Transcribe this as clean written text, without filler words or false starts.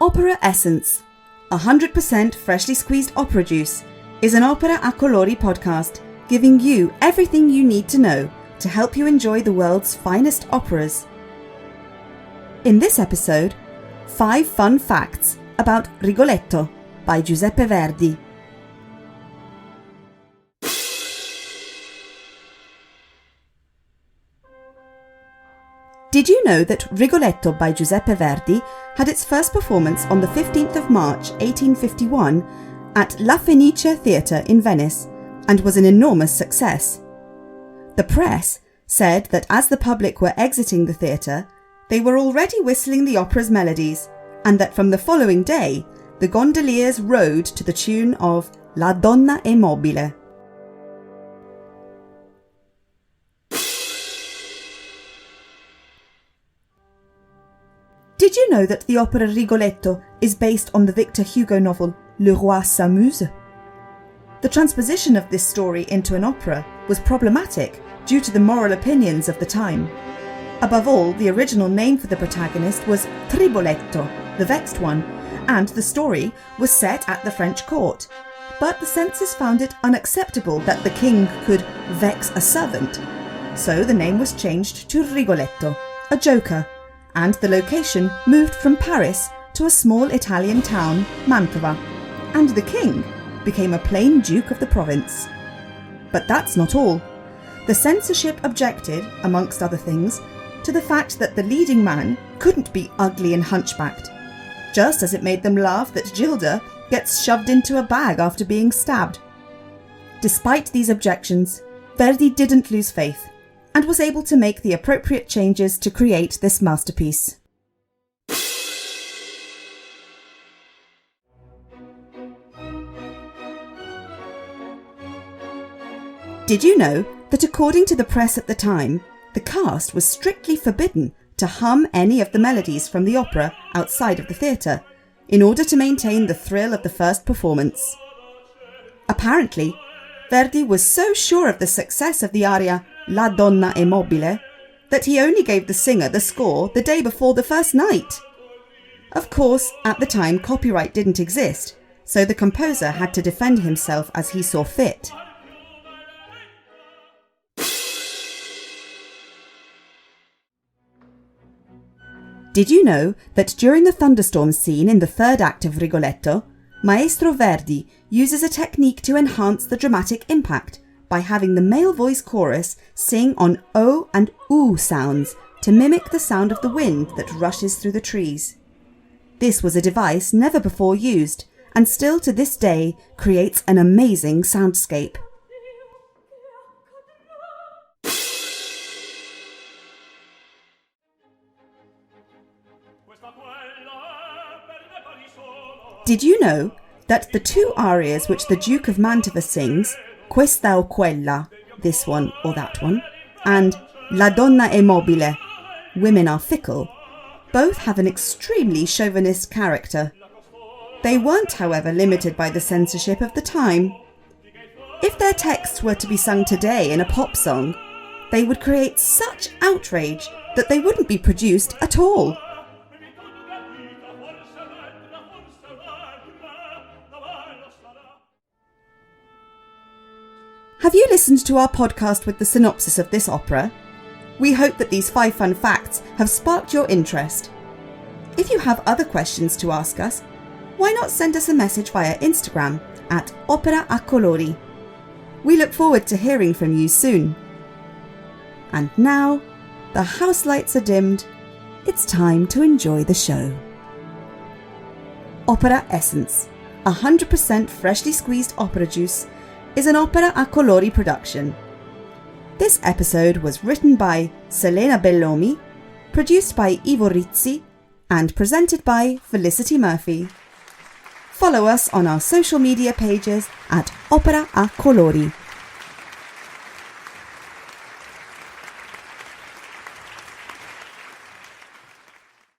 Opera Essence, 100% freshly squeezed opera juice, is an opera a colori podcast giving you everything you need to know to help you enjoy the world's finest operas. In this episode, 5 fun facts about Rigoletto by Giuseppe Verdi. Did you know that Rigoletto by Giuseppe Verdi had its first performance on the 15th of March 1851 at La Fenice Theatre in Venice and was an enormous success? The press said that as the public were exiting the theatre, they were already whistling the opera's melodies, and that from the following day, the gondoliers rode to the tune of La Donna è mobile. Did you know that the opera Rigoletto is based on the Victor Hugo novel Le Roi s'amuse? The transposition of this story into an opera was problematic due to the moral opinions of the time. Above all, the original name for the protagonist was Triboletto, the vexed one, and the story was set at the French court. But the censors found it unacceptable that the king could vex a servant. So the name was changed to Rigoletto, a joker, and the location moved from Paris to a small Italian town, Mantova, and the king became a plain duke of the province. But that's not all. The censorship objected, amongst other things, to the fact that the leading man couldn't be ugly and hunchbacked, just as it made them laugh that Gilda gets shoved into a bag after being stabbed. Despite these objections, Verdi didn't lose faith and was able to make the appropriate changes to create this masterpiece. Did you know that according to the press at the time, the cast was strictly forbidden to hum any of the melodies from the opera outside of the theatre, in order to maintain the thrill of the first performance? Apparently, Verdi was so sure of the success of the aria La Donna è mobile that he only gave the singer the score the day before the first night. Of course, at the time copyright didn't exist, so the composer had to defend himself as he saw fit. Did you know that during the thunderstorm scene in the third act of Rigoletto, Maestro Verdi uses a technique to enhance the dramatic impact by having the male voice chorus sing on O and U sounds to mimic the sound of the wind that rushes through the trees? This was a device never before used and still to this day creates an amazing soundscape. Did you know that the 2 arias which the Duke of Mantova sings, Questa o quella, this one or that one, and La Donna è mobile, Women are fickle, both have an extremely chauvinist character? They weren't, however, limited by the censorship of the time. If their texts were to be sung today in a pop song, they would create such outrage that they wouldn't be produced at all. Have you listened to our podcast with the synopsis of this opera? We hope that these 5 fun facts have sparked your interest. If you have other questions to ask us, why not send us a message via Instagram at Opera a Colori. We look forward to hearing from you soon. And now, the house lights are dimmed, it's time to enjoy the show. Opera Essence, 100% freshly squeezed opera juice, is an opera a colori production. This episode was written by Selena Bellomi, produced by Ivo Rizzi, and presented by Felicity Murphy. Follow us on our social media pages at Opera a Colori.